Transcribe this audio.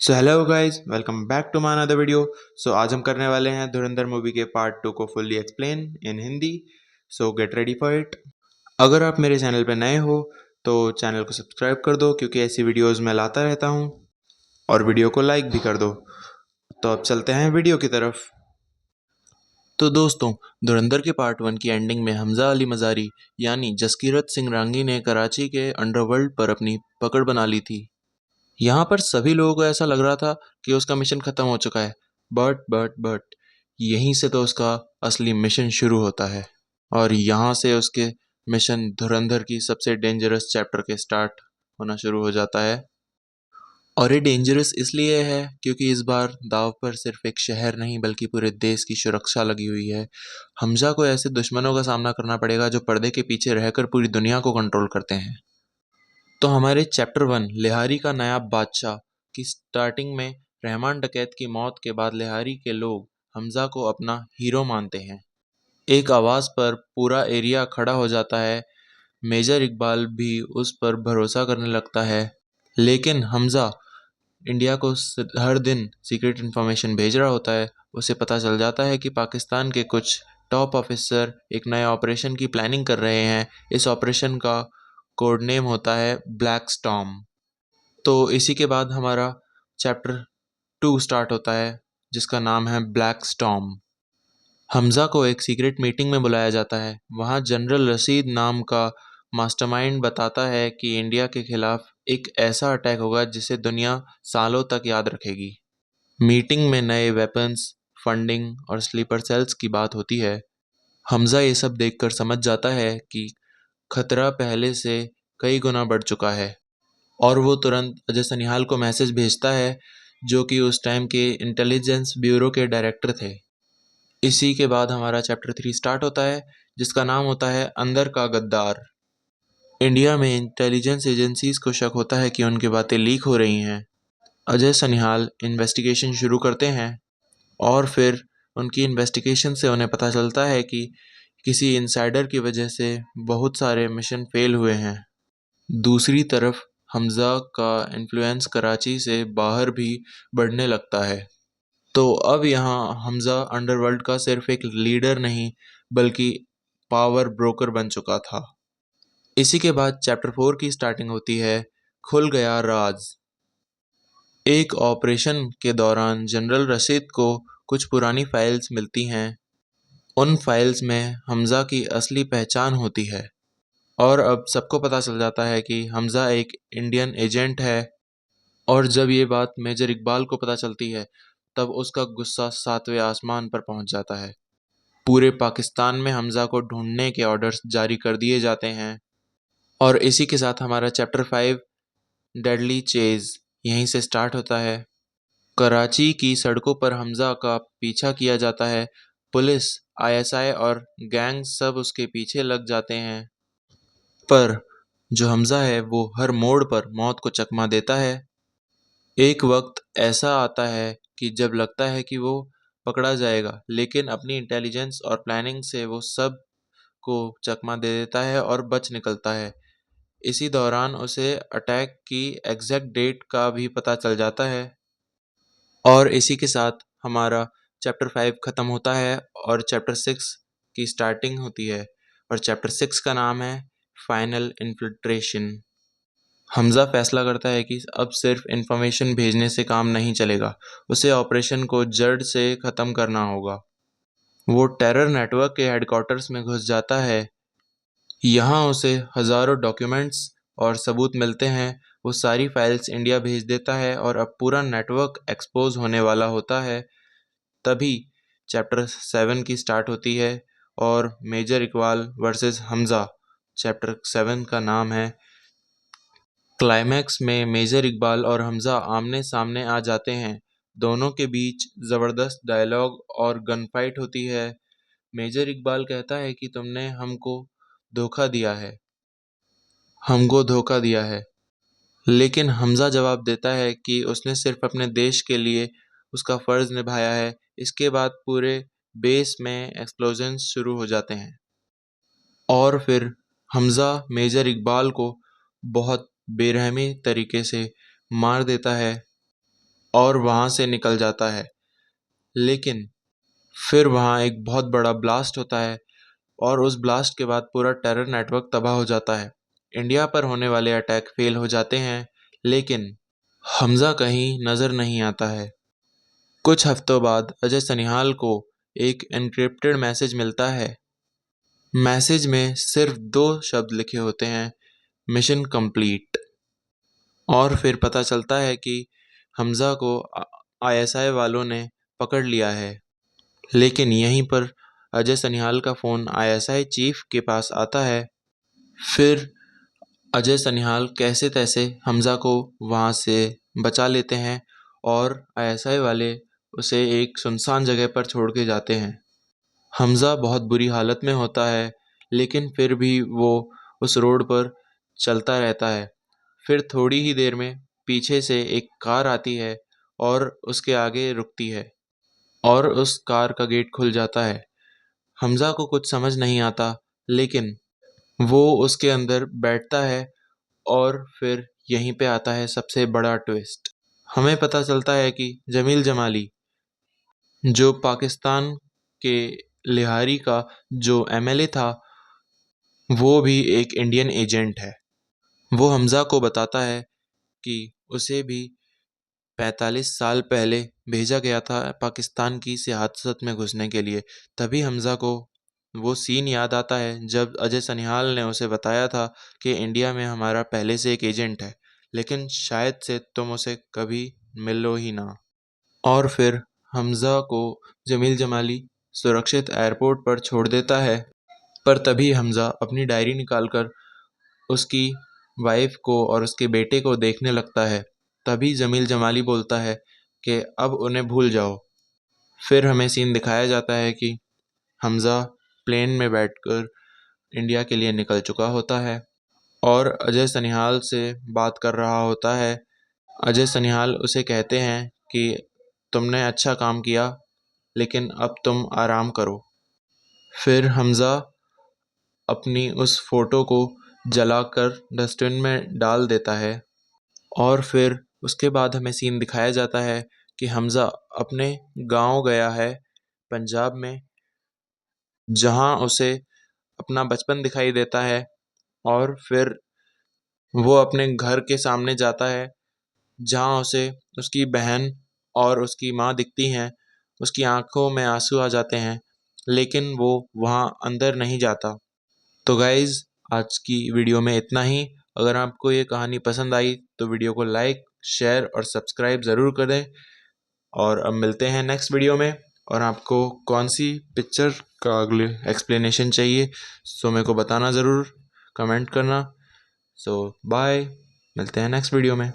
So hello guys, welcome back to my another video. So आज हम करने वाले हैं धुरंधर मूवी के पार्ट 2 को fully explain in Hindi. So get ready for it. अगर आप मेरे चैनल पर नए हो तो चैनल को सब्सक्राइब कर दो, क्योंकि ऐसी वीडियोस मैं लाता रहता हूँ। और वीडियो को लाइक भी कर दो। तो अब चलते हैं वीडियो की तरफ। तो दोस्तों, धुरंधर के पार्ट 1 की एंडिंग में हमजा अली मज़ारी यानी जसकीरत सिंह रांगी ने कराची के अंडरवर्ल्ड पर अपनी पकड़ बना ली थी। यहाँ पर सभी लोगों को ऐसा लग रहा था कि उसका मिशन खत्म हो चुका है। बट यहीं से तो उसका असली मिशन शुरू होता है। और यहाँ से उसके मिशन धुरंधर की सबसे डेंजरस चैप्टर के स्टार्ट होना शुरू हो जाता है। और ये डेंजरस इसलिए है क्योंकि इस बार दाव पर सिर्फ एक शहर नहीं बल्कि पूरे देश की सुरक्षा लगी हुई है। हमजा को ऐसे दुश्मनों का सामना करना पड़ेगा जो पर्दे के पीछे रहकर पूरी दुनिया को कंट्रोल करते हैं। तो हमारे चैप्टर 1 लिहारी का नायाब बादशाह की स्टार्टिंग में रहमान डकैत की मौत के बाद लिहारी के लोग हमजा को अपना हीरो मानते हैं। एक आवाज़ पर पूरा एरिया खड़ा हो जाता है। मेजर इकबाल भी उस पर भरोसा करने लगता है। लेकिन हमजा इंडिया को हर दिन सीक्रेट इन्फॉर्मेशन भेज रहा होता है। उसे पता चल जाता है कि पाकिस्तान के कुछ टॉप ऑफिसर एक नए ऑपरेशन की प्लानिंग कर रहे हैं। इस ऑपरेशन का कोड नेम होता है ब्लैक स्टॉर्म। तो इसी के बाद हमारा चैप्टर 2 स्टार्ट होता है, जिसका नाम है ब्लैक स्टॉर्म। हमजा को एक सीक्रेट मीटिंग में बुलाया जाता है। वहाँ जनरल रशीद नाम का मास्टरमाइंड बताता है कि इंडिया के खिलाफ एक ऐसा अटैक होगा जिसे दुनिया सालों तक याद रखेगी। मीटिंग में नए वेपन्स, फंडिंग और स्लीपर सेल्स की बात होती है। हमजा ये सब देखकर समझ जाता है कि खतरा पहले से कई गुना बढ़ चुका है। और वो तुरंत अजय सनिहाल को मैसेज भेजता है, जो कि उस टाइम के इंटेलिजेंस ब्यूरो के डायरेक्टर थे। इसी के बाद हमारा चैप्टर 3 स्टार्ट होता है, जिसका नाम होता है अंदर का गद्दार। इंडिया में इंटेलिजेंस एजेंसीज को शक होता है कि उनकी बातें लीक हो रही हैं। अजय सनिहाल इन्वेस्टिगेशन शुरू करते हैं और फिर उनकी इन्वेस्टिगेशन से उन्हें पता चलता है कि किसी इनसाइडर की वजह से बहुत सारे मिशन फेल हुए हैं। दूसरी तरफ हमजा का इन्फ्लुएंस कराची से बाहर भी बढ़ने लगता है। तो अब यहाँ हमजा अंडरवर्ल्ड का सिर्फ एक लीडर नहीं बल्कि पावर ब्रोकर बन चुका था। इसी के बाद चैप्टर 4 की स्टार्टिंग होती है, खुल गया राज। एक ऑपरेशन के दौरान जनरल रशीद को कुछ पुरानी फाइल्स मिलती हैं। उन फाइल्स में हमजा की असली पहचान होती है। और अब सबको पता चल जाता है कि हमजा एक इंडियन एजेंट है। और जब ये बात मेजर इकबाल को पता चलती है, तब उसका गुस्सा 7वें आसमान पर पहुंच जाता है। पूरे पाकिस्तान में हमजा को ढूंढने के ऑर्डर्स जारी कर दिए जाते हैं। और इसी के साथ हमारा चैप्टर 5 डेडली चेज यहीं से स्टार्ट होता है। कराची की सड़कों पर हमजा का पीछा किया जाता है। पुलिस, आईएसआई और गैंग सब उसके पीछे लग जाते हैं। पर जो हमजा है वो हर मोड़ पर मौत को चकमा देता है। एक वक्त ऐसा आता है कि जब लगता है कि वो पकड़ा जाएगा, लेकिन अपनी इंटेलिजेंस और प्लानिंग से वो सब को चकमा दे देता है और बच निकलता है। इसी दौरान उसे अटैक की एग्जैक्ट डेट का भी पता चल जाता है। और इसी के साथ हमारा चैप्टर 5 ख़त्म होता है और चैप्टर 6 की स्टार्टिंग होती है। और चैप्टर 6 का नाम है फाइनल इन्फिल्ट्रेशन। हमजा फैसला करता है कि अब सिर्फ इंफॉर्मेशन भेजने से काम नहीं चलेगा, उसे ऑपरेशन को जड़ से ख़त्म करना होगा। वो टेरर नेटवर्क के हेडक्वार्टर्स में घुस जाता है। यहाँ उसे हज़ारों डॉक्यूमेंट्स और सबूत मिलते हैं। वो सारी फाइल्स इंडिया भेज देता है और अब पूरा नेटवर्क एक्सपोज होने वाला होता है। तभी चैप्टर 7 की स्टार्ट होती है और major Iqbal versus Hamza. Chapter 7 का नाम है क्लाइमैक्स में मेजर इकबाल और हमजा आमने सामने आ जाते हैं। दोनों के बीच ज़बरदस्त डायलॉग और गन फाइट होती है। मेजर इकबाल कहता है कि तुमने धोखा दिया है हमको धोखा दिया है। लेकिन हमजा जवाब देता है कि उसने सिर्फ अपने देश के लिए उसका फ़र्ज़ निभाया है। इसके बाद पूरे बेस में एक्सप्लोजन्स शुरू हो जाते हैं। और फिर हमजा मेजर इकबाल को बहुत बेरहमी तरीके से मार देता है। और वहाँ से निकल जाता है। लेकिन फिर वहाँ एक बहुत बड़ा ब्लास्ट होता है और उस ब्लास्ट के बाद पूरा टेरर नेटवर्क तबाह हो जाता है। इंडिया पर होने वाले अटैक फेल हो जाते हैं, लेकिन हमज़ा कहीं नज़र नहीं आता है। कुछ हफ्तों बाद अजय सनिहाल को एक एन्क्रिप्टेड मैसेज मिलता है। मैसेज में सिर्फ 2 शब्द लिखे होते हैं, मिशन कंप्लीट। और फिर पता चलता है कि हमज़ा को आईएसआई वालों ने पकड़ लिया है। लेकिन यहीं पर अजय सनिहाल का फ़ोन आईएसआई चीफ के पास आता है। फिर अजय सनिहाल कैसे तैसे हमज़ा को वहाँ से बचा लेते हैं और आईएसआई वाले उसे एक सुनसान जगह पर छोड़ के जाते हैं। हमज़ा बहुत बुरी हालत में होता है, लेकिन फिर भी वो उस रोड पर चलता रहता है। फिर थोड़ी ही देर में पीछे से एक कार आती है और उसके आगे रुकती है और उस कार का गेट खुल जाता है। हमज़ा को कुछ समझ नहीं आता, लेकिन वो उसके अंदर बैठता है और फिर यहीं पे आता है सबसे बड़ा ट्विस्ट। हमें पता चलता है कि जमील जमाली, जो पाकिस्तान के लिहारी का जो एमएलए था, वो भी एक इंडियन एजेंट है। वो हमज़ा को बताता है कि उसे भी 45 साल पहले भेजा गया था पाकिस्तान की सियासत में घुसने के लिए। तभी हमज़ा को वो सीन याद आता है जब अजय सनिहाल ने उसे बताया था कि इंडिया में हमारा पहले से एक एजेंट है, लेकिन शायद से तुम उसे कभी मिलो ही ना। और फिर हमज़ा को जमील जमाली सुरक्षित एयरपोर्ट पर छोड़ देता है। पर तभी हमज़ा अपनी डायरी निकालकर उसकी वाइफ को और उसके बेटे को देखने लगता है। तभी जमील जमाली बोलता है कि अब उन्हें भूल जाओ। फिर हमें सीन दिखाया जाता है कि हमज़ा प्लेन में बैठकर इंडिया के लिए निकल चुका होता है और अजय सनिहाल से बात कर रहा होता है। अजय सनिहाल उसे कहते हैं कि तुमने अच्छा काम किया, लेकिन अब तुम आराम करो। फिर हमज़ा अपनी उस फ़ोटो को जलाकर डस्टबिन में डाल देता है और फिर उसके बाद हमें सीन दिखाया जाता है कि हमज़ा अपने गांव गया है पंजाब में, जहां उसे अपना बचपन दिखाई देता है। और फिर वो अपने घर के सामने जाता है, जहां उसे उसकी बहन और उसकी माँ दिखती हैं। उसकी आंखों में आंसू आ जाते हैं, लेकिन वो वहां अंदर नहीं जाता। तो गाइज़, आज की वीडियो में इतना ही। अगर आपको ये कहानी पसंद आई तो वीडियो को लाइक, शेयर और सब्सक्राइब ज़रूर करें। और अब मिलते हैं नेक्स्ट वीडियो में। और आपको कौन सी पिक्चर का अगले एक्सप्लेनेशन चाहिए, सो मेरे को बताना ज़रूर, कमेंट करना। सो बाय, मिलते हैं नेक्स्ट वीडियो में।